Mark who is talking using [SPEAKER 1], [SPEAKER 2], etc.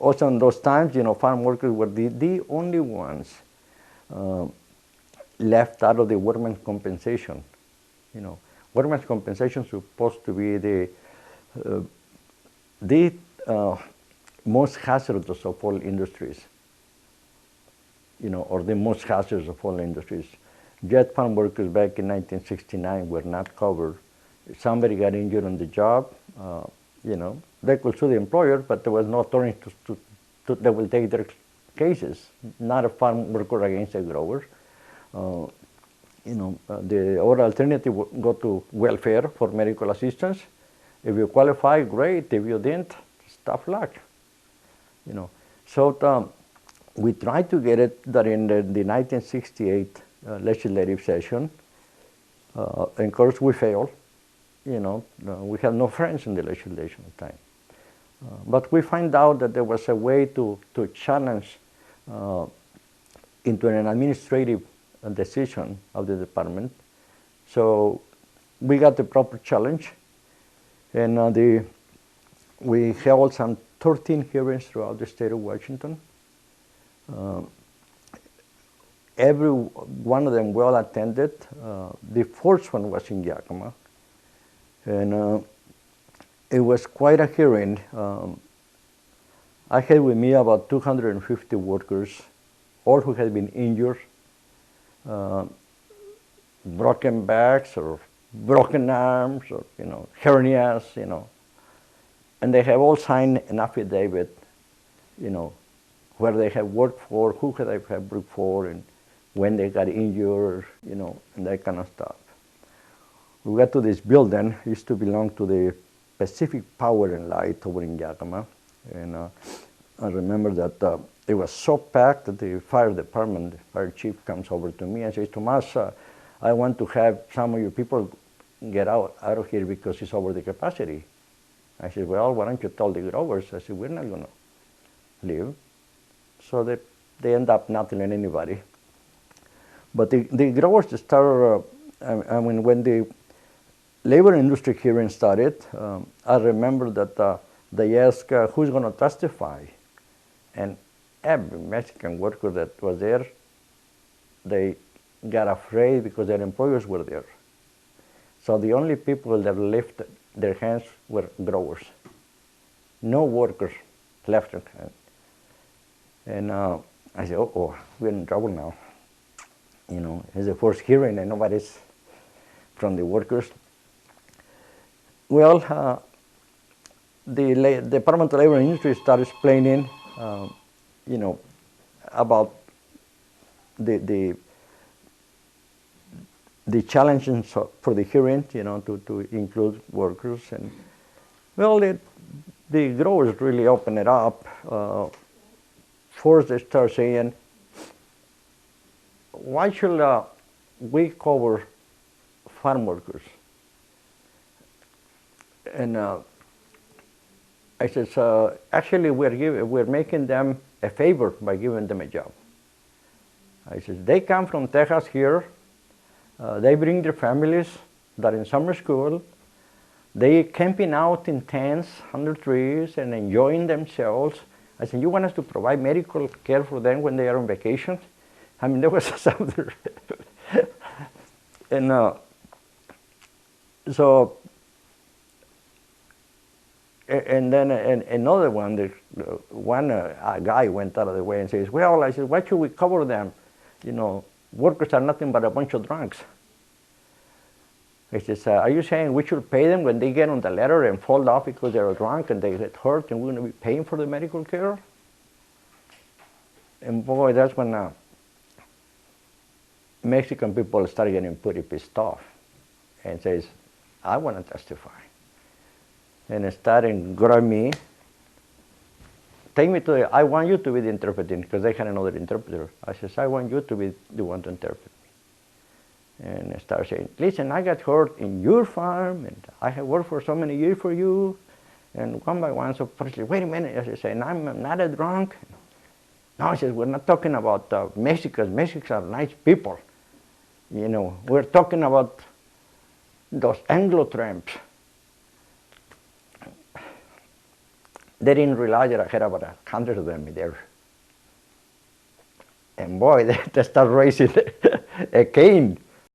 [SPEAKER 1] Also in those times, farm workers were the only ones left out of the workmen's compensation. Workmen's compensation is supposed to be the most hazardous of all industries, or the most hazardous of all industries. Yet farm workers back in 1969 were not covered. If somebody got injured on the job, they could sue the employer, but there was no attorney that will take their cases, not a farm worker against a grower. The other alternative would go to welfare for medical assistance. If you qualify, great. If you didn't, tough luck. So we tried to get it that in the 1968 legislative session. Of course, we failed. We had no friends in the legislation at the time. But we find out that there was a way to challenge into an administrative decision of the department. So we got the proper challenge, and we held some 13 hearings throughout the state of Washington. Every one of them well attended. The first one was in Yakima, and it was quite a hearing. I had with me about 250 workers, all who had been injured, broken backs or broken arms or hernias, and they have all signed an affidavit, where they have worked for, who they have worked for, and when they got injured, and that kind of stuff. We got to this building. It used to belong to the Pacific Power and Light over in Yakima, and I remember that it was so packed that the fire department, the fire chief comes over to me and says, "Tomas, I want to have some of your people get out of here because it's over the capacity." I said, "Well, why don't you tell the growers?" I said, "We're not going to leave." So they end up not telling anybody. But the growers started, when the labor industry hearing started, I remember that they asked, who's going to testify? And every Mexican worker that was there, they got afraid because their employers were there. So the only people that lifted their hands were growers. No workers left their hands. And I said, oh, we're in trouble now. It's the first hearing and nobody's from the workers. Well, the Department of Labor and Industry started explaining, about the challenges for the hearing, to include workers. And well, the growers really opened it up. First, they start saying, why should we cover farm workers? And I said, actually, we're making them a favor by giving them a job. I said, they come from Texas here. They bring their families that are in summer school. They camping out in tents under trees and enjoying themselves. I said, you want us to provide medical care for them when they are on vacation? I mean, there was something. And so, and then another one, a guy went out of the way and says, well, I said, why should we cover them? Workers are nothing but a bunch of drunks. He says, are you saying we should pay them when they get on the ladder and fall off because they're drunk and they get hurt and we're going to be paying for the medical care? And boy, that's when Mexican people started getting pretty pissed off and says, I want to testify. And they started grabbing me. Take me to I want you to be the interpreting, because they had another interpreter. I says, I want you to be the one to interpret me. And they started saying, listen, I got hurt in your farm, and I have worked for so many years for you. And one by one, so first, wait a minute, I said, I'm not a drunk. No, I said, we're not talking about Mexicans. Mexicans are nice people. We're talking about those Anglo tramps. They didn't realize that I had about 100 of them there. And boy, they start raising a cane.